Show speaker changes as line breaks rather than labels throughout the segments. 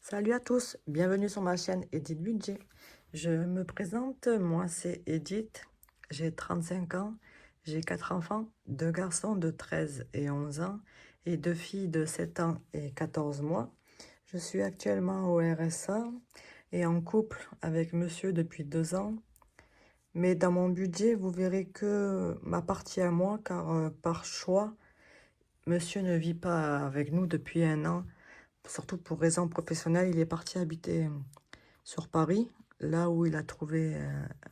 Salut à tous, bienvenue sur ma chaîne Edith Budget. Je me présente, moi c'est Edith, j'ai 35 ans, j'ai 4 enfants, 2 garçons de 13 et 11 ans et 2 filles de 7 ans et 14 mois. Je suis actuellement au RSA et en couple avec monsieur depuis 2 ans. Mais dans mon budget, vous verrez que ma partie à moi, car par choix, monsieur ne vit pas avec nous depuis 1 an. Surtout pour raison professionnelle, il est parti habiter sur Paris, là où il a trouvé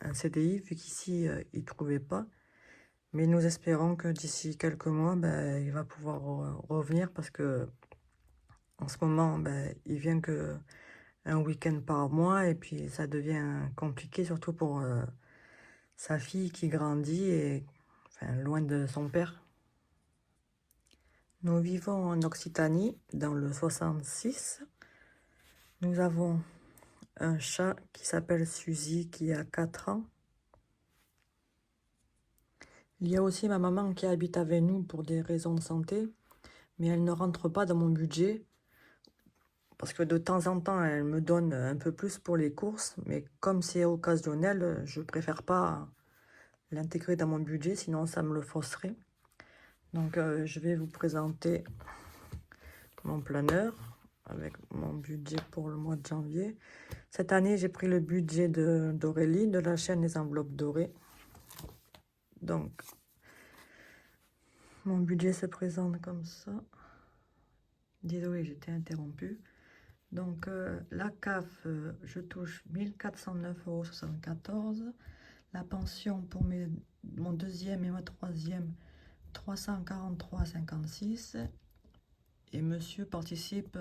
un CDI, vu qu'ici, il ne trouvait pas. Mais nous espérons que d'ici quelques mois, ben, il va pouvoir revenir parce que en ce moment, ben, il vient que un week-end par mois et puis ça devient compliqué, surtout pour sa fille qui grandit et enfin, loin de son père. Nous vivons en Occitanie, dans le 66. Nous avons un chat qui s'appelle Suzy, qui a 4 ans. Il y a aussi ma maman qui habite avec nous pour des raisons de santé, mais elle ne rentre pas dans mon budget, parce que de temps en temps, elle me donne un peu plus pour les courses, mais comme c'est occasionnel, je préfère pas l'intégrer dans mon budget, sinon ça me le fausserait. Donc je vais vous présenter mon planeur avec mon budget pour le mois de janvier. Cette année, j'ai pris le budget d'Aurélie, de la chaîne Les Enveloppes Dorées. Donc, mon budget se présente comme ça. Désolée, j'étais interrompue. Donc, la CAF, je touche 1409,74 €. La pension pour mon deuxième et ma troisième, 343,56 €. Et monsieur participe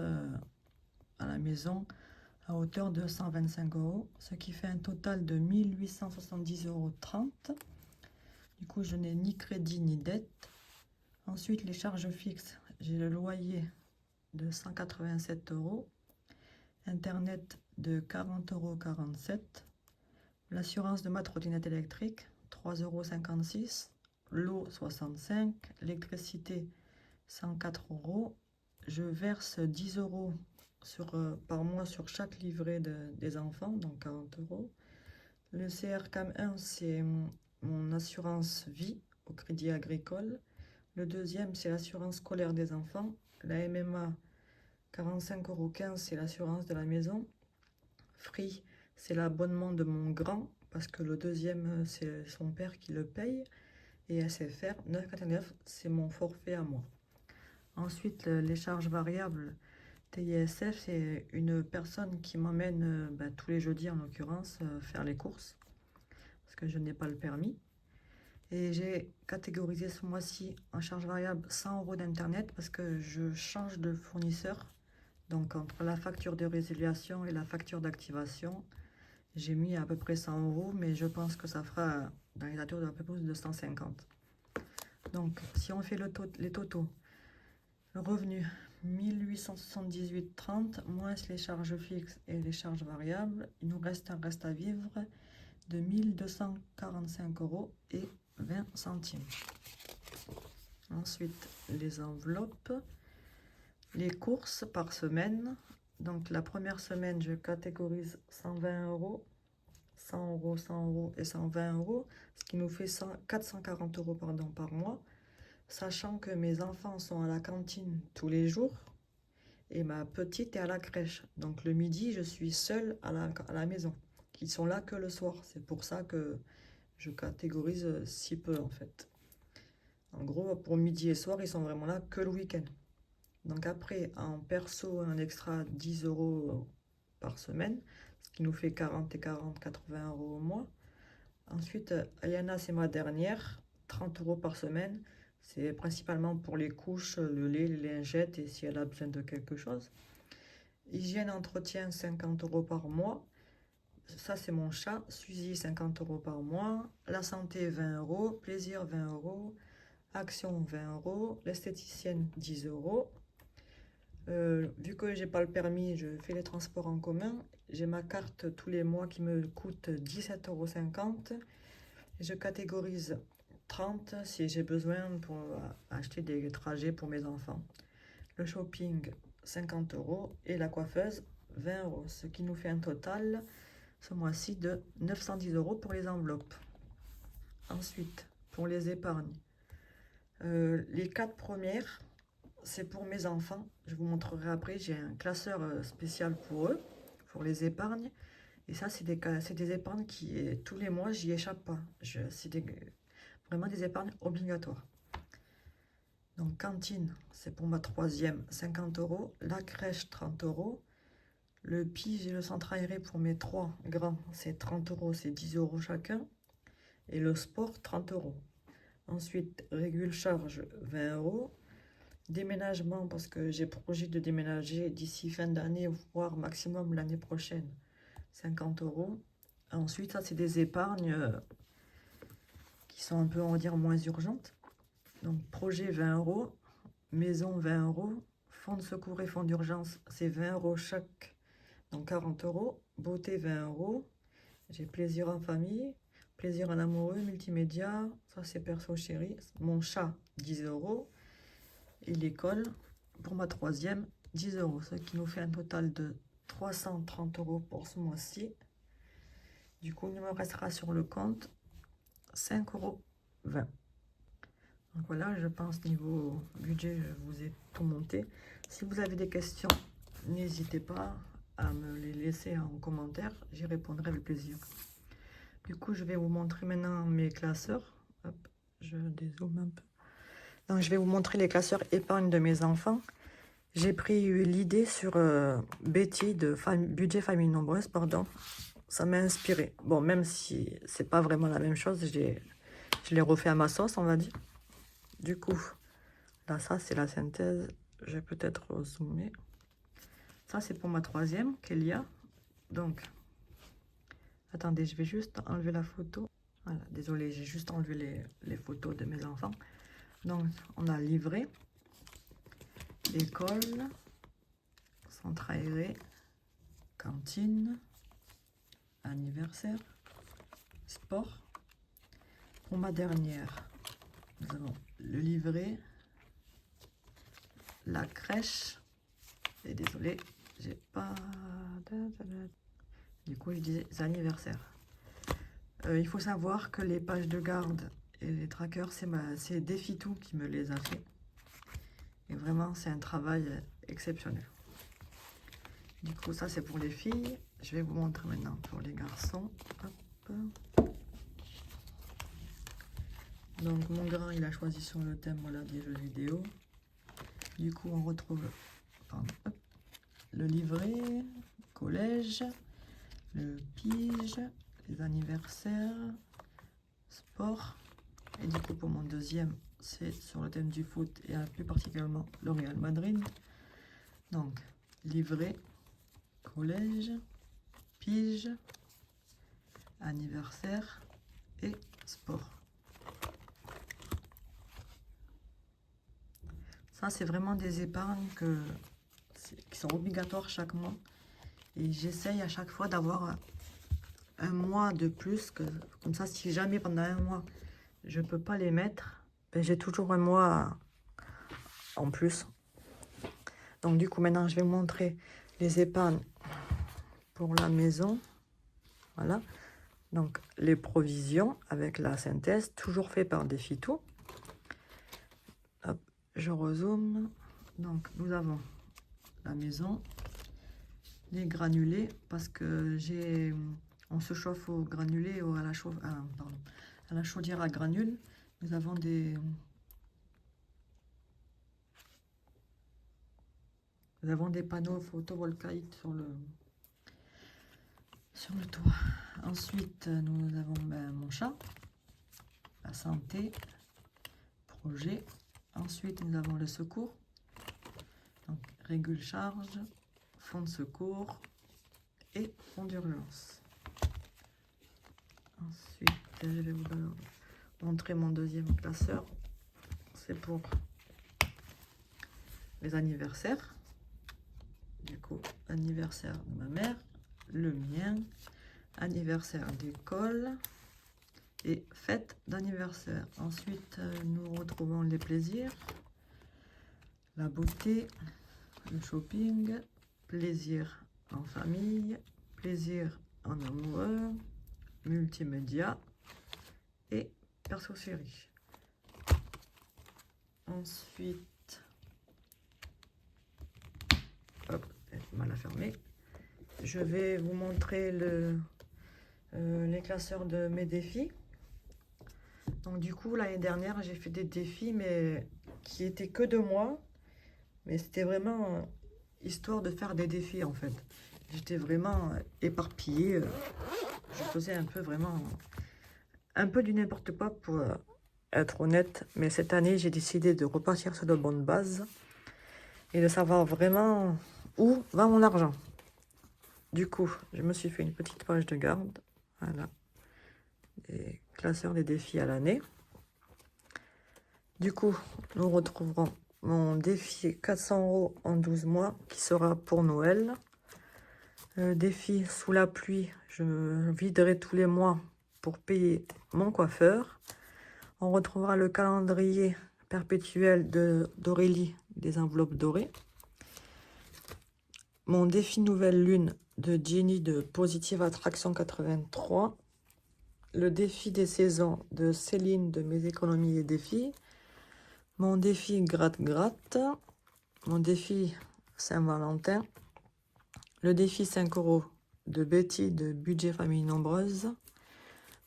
à la maison à hauteur de 125 €, ce qui fait un total de 1870,30 €. Du coup, je n'ai ni crédit ni dette. Ensuite, les charges fixes, j'ai le loyer de 187 €, Internet de 40,47 €, l'assurance de ma trottinette électrique 3,56 €, l'eau 65 €, l'électricité 104 €. Je verse 10 € par mois sur chaque livret des enfants, donc 40 €. Le CRCAM1, c'est mon assurance vie au Crédit Agricole. Le deuxième, c'est l'assurance scolaire des enfants. La MMA, 45,15 €, c'est l'assurance de la maison. Free, c'est l'abonnement de mon grand, parce que le deuxième, c'est son père qui le paye. Et SFR, 9,89 €, c'est mon forfait à moi. Ensuite, les charges variables, TISF, c'est une personne qui m'emmène tous les jeudis, en l'occurrence, faire les courses, parce que je n'ai pas le permis. Et j'ai catégorisé ce mois-ci en charge variable 100 € d'Internet, parce que je change de fournisseur. Donc, entre la facture de résiliation et la facture d'activation, j'ai mis à peu près 100 €, mais je pense que ça fera dans les alentours d'un peu plus de 150. Donc, si on fait les totaux, le revenu 1878,30 moins les charges fixes et les charges variables, il nous reste un reste à vivre de 1245,20 €. Ensuite, les enveloppes. Les courses par semaine. Donc la première semaine, je catégorise 120 €, 100 €, 100 € et 120 €, ce qui nous fait 440 € par mois, sachant que mes enfants sont à la cantine tous les jours et ma petite est à la crèche. Donc le midi, je suis seule à la maison. Ils sont là que le soir. C'est pour ça que je catégorise si peu en fait. En gros, pour midi et soir, ils sont vraiment là que le week-end. Donc après, en perso, un extra 10 € par semaine, ce qui nous fait 40 et 40, 80 € au mois. Ensuite, Ayana, c'est ma dernière, 30 € par semaine. C'est principalement pour les couches, le lait, les lingettes et si elle a besoin de quelque chose. Hygiène, entretien, 50 € par mois. Ça, c'est mon chat. Suzy, 50 € par mois. La santé, 20 €. Plaisir, 20 €. Action, 20 €. L'esthéticienne, 10 €. Vu que j'ai pas le permis, je fais les transports en commun. J'ai ma carte tous les mois qui me coûte 17,50 €. Je catégorise 30 si j'ai besoin pour acheter des trajets pour mes enfants. Le shopping, 50 € et la coiffeuse, 20 €, ce qui nous fait un total ce mois-ci de 910 € pour les enveloppes. Ensuite, pour les épargnes, les 4 premières, c'est pour mes enfants. Je vous montrerai après, j'ai un classeur spécial pour eux, pour les épargnes. Et ça, c'est des épargnes qui, tous les mois, j'y échappe pas. C'est vraiment des épargnes obligatoires. Donc, cantine, c'est pour ma 3e, 50 €. La crèche, 30 €. Le pige et le centre aéré pour mes 3 grands, c'est 30 €, c'est 10 € chacun. Et le sport, 30 €. Ensuite, régule charge, 20 €. Déménagement, parce que j'ai projet de déménager d'ici fin d'année, voire maximum l'année prochaine, 50 €. Ensuite, ça, c'est des épargnes qui sont un peu, on va dire, moins urgentes. Donc, projet, 20 €. Maison, 20 €. Fonds de secours et fonds d'urgence, c'est 20 € chaque. Donc, 40 €. Beauté, 20 €. J'ai plaisir en famille. Plaisir en amoureux, multimédia. Ça, c'est perso chéri. Mon chat, 10 €. Et l'école, pour ma 3e, 10 €. Ce qui nous fait un total de 330 € pour ce mois-ci. Du coup, il me restera sur le compte 5,20 €. Donc voilà, je pense niveau budget, je vous ai tout monté. Si vous avez des questions, n'hésitez pas à me les laisser en commentaire. J'y répondrai avec plaisir. Du coup, je vais vous montrer maintenant mes classeurs. Hop, je dézoome un peu. Donc, je vais vous montrer les classeurs épargne de mes enfants. J'ai pris l'idée sur Betty de budget famille nombreuse, pardon. Ça m'a inspiré. Bon, même si c'est pas vraiment la même chose, je l'ai refait à ma sauce, on va dire. Du coup, là, ça, c'est la synthèse. Je vais peut-être zoomer. Ça, c'est pour ma 3e, Kélia. Donc, attendez, je vais juste enlever la photo. Voilà, désolé, j'ai juste enlevé les photos de mes enfants. Donc, on a livret, école, centre aéré, cantine, anniversaire, sport. Pour ma dernière, nous avons le livret, la crèche, et désolé, j'ai pas... Du coup, je disais anniversaires. Il faut savoir que les pages de garde et les trackers, c'est Defitou qui me les a fait. Et vraiment, c'est un travail exceptionnel. Du coup, ça, c'est pour les filles. Je vais vous montrer maintenant pour les garçons. Hop. Donc, mon grand, il a choisi sur le thème, voilà, des jeux vidéo. Du coup, on retrouve le livret, collège, le pige, les anniversaires, sport. Et du coup, pour mon 2e, c'est sur le thème du foot et plus particulièrement le Real Madrid. Donc, livret, collège, pige, anniversaire et sport. Ça, c'est vraiment des épargnes qui sont obligatoires chaque mois. Et j'essaye à chaque fois d'avoir un mois de plus. Comme ça, si jamais pendant un mois, je ne peux pas les mettre, ben, j'ai toujours un mois en plus. Donc, du coup, maintenant, je vais vous montrer les épargnes pour la maison. Voilà. Donc, les provisions avec la synthèse, toujours fait par Defitou. Hop, je rezoome. Donc, nous avons la maison, les granulés, parce que on se chauffe au granulé ou à la chaudière à granules. Nous avons des panneaux photovoltaïques sur le toit. Ensuite, nous avons mon chat, la santé, projet. Ensuite, nous avons le secours, donc régule charge, fonds de secours et fonds d'urgence. Ensuite, je vais vous montrer mon 2e classeur. C'est pour les anniversaires. Du coup, anniversaire de ma mère, le mien, anniversaire d'école et fête d'anniversaire. Ensuite, nous retrouvons les plaisirs, la beauté, le shopping, plaisir en famille, plaisir en amoureux, multimédia et perso série. Ensuite, hop, mal à fermer. Je vais vous montrer les classeurs de mes défis. Donc du coup, l'année dernière, j'ai fait des défis, mais qui étaient que de moi. Mais c'était vraiment histoire de faire des défis, en fait. J'étais vraiment éparpillée. Je faisais un peu du n'importe quoi pour être honnête. Mais cette année, j'ai décidé de repartir sur de bonnes bases et de savoir vraiment où va mon argent. Du coup, je me suis fait une petite page de garde. Voilà. Les classeurs des défis à l'année. Du coup, nous retrouverons mon défi 400 € en 12 mois qui sera pour Noël. Défi sous la pluie, je viderai tous les mois pour payer mon coiffeur. On retrouvera le calendrier perpétuel d'Aurélie des enveloppes dorées. Mon défi nouvelle lune de Jenny de Positive Attraction 83. Le défi des saisons de Céline de Mes économies et défis. Mon défi gratte-gratte. Mon défi Saint-Valentin. Le défi 5 € de Betty de Budget Famille Nombreuse.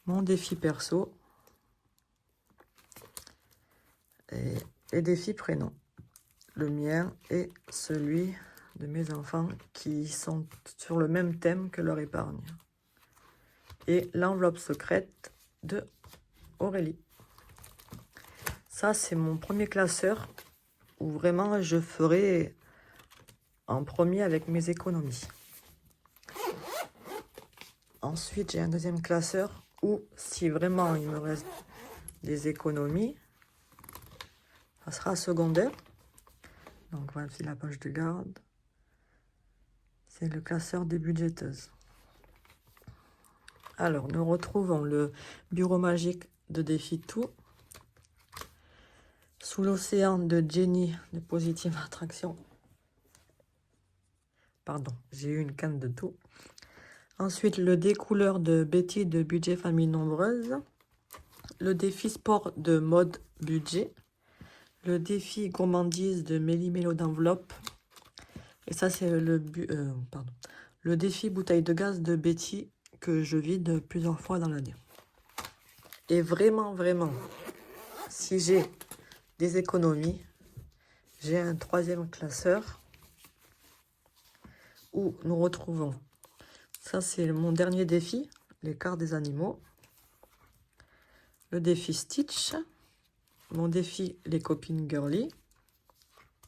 Mon défi perso. Et les défis prénoms. Le mien et celui de mes enfants qui sont sur le même thème que leur épargne. Et l'enveloppe secrète de Aurélie. Ça, c'est mon premier classeur où vraiment je ferai en premier avec mes économies. Ensuite, j'ai un deuxième classeur où si vraiment il me reste des économies, ça sera secondaire. Donc voici la page de garde. C'est le classeur des budgéteuses. Alors, nous retrouvons le bureau magique de Défi Tout. Sous l'océan de Jenny de Positive Attraction. Pardon, j'ai eu une canne de tout. Ensuite, le découleur de Betty de Budget Famille Nombreuse. Le défi sport de Mode Budget. Le défi gourmandise de Méli Mélo d'enveloppe. Et ça, c'est le défi bouteille de gaz de Betty que je vide plusieurs fois dans l'année. Et vraiment, si j'ai des économies, j'ai un troisième classeur où nous retrouvons. Ça, c'est mon dernier défi, les cartes des animaux. Le défi Stitch. Mon défi les copines girly.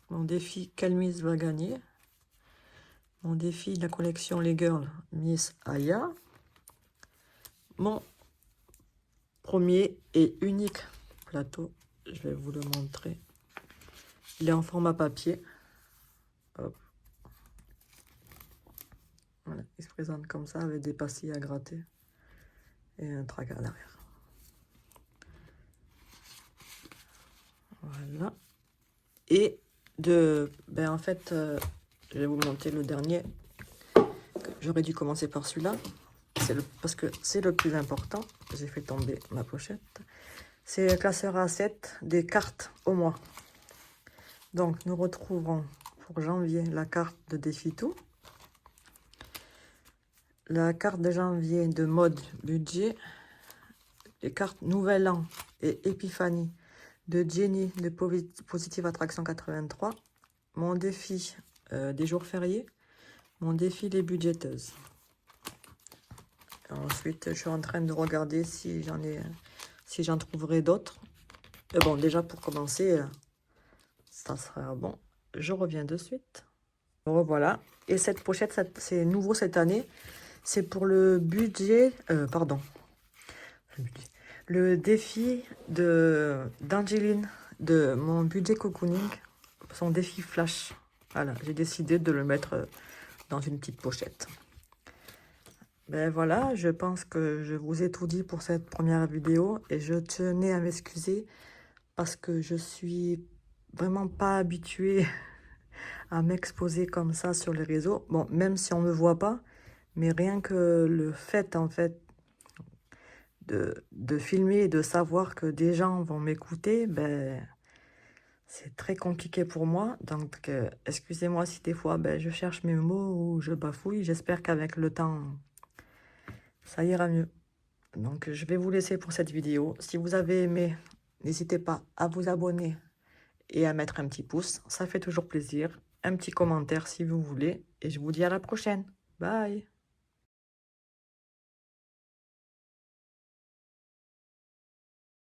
Mon défi Calmise va gagner. Mon défi de la collection Les Girls, Miss Aya. Mon premier et unique plateau, je vais vous le montrer. Il est en format papier. Hop. Voilà, il se présente comme ça avec des pastilles à gratter et un tracker derrière. Voilà. Et en fait, je vais vous montrer le dernier. J'aurais dû commencer par celui-là. Parce que c'est le plus important. J'ai fait tomber ma pochette. C'est le classeur A7 des cartes au mois. Donc, nous retrouverons pour janvier la carte de Défi Tout. La carte de janvier de mode budget. Les cartes Nouvel An et Épiphanie de Jenny de Positive Attraction 83. Mon défi des jours fériés. Mon défi les budgéteuses. Ensuite, je suis en train de regarder si j'en trouverai d'autres. Bon, déjà pour commencer, ça sera bon. Je reviens de suite. Revoilà. Et cette pochette, c'est nouveau cette année. C'est pour le budget, le défi d'Angeline de mon budget cocooning, son défi flash. Voilà, j'ai décidé de le mettre dans une petite pochette. Ben voilà, je pense que je vous ai tout dit pour cette première vidéo et je tenais à m'excuser parce que je suis vraiment pas habituée à m'exposer comme ça sur les réseaux. Bon, même si on ne me voit pas, mais rien que le fait, en fait, de filmer et de savoir que des gens vont m'écouter, ben, c'est très compliqué pour moi. Donc, excusez-moi si des fois, ben, je cherche mes mots ou je bafouille. J'espère qu'avec le temps, ça ira mieux. Donc, je vais vous laisser pour cette vidéo. Si vous avez aimé, n'hésitez pas à vous abonner et à mettre un petit pouce. Ça fait toujours plaisir. Un petit commentaire si vous voulez. Et je vous dis à la prochaine. Bye!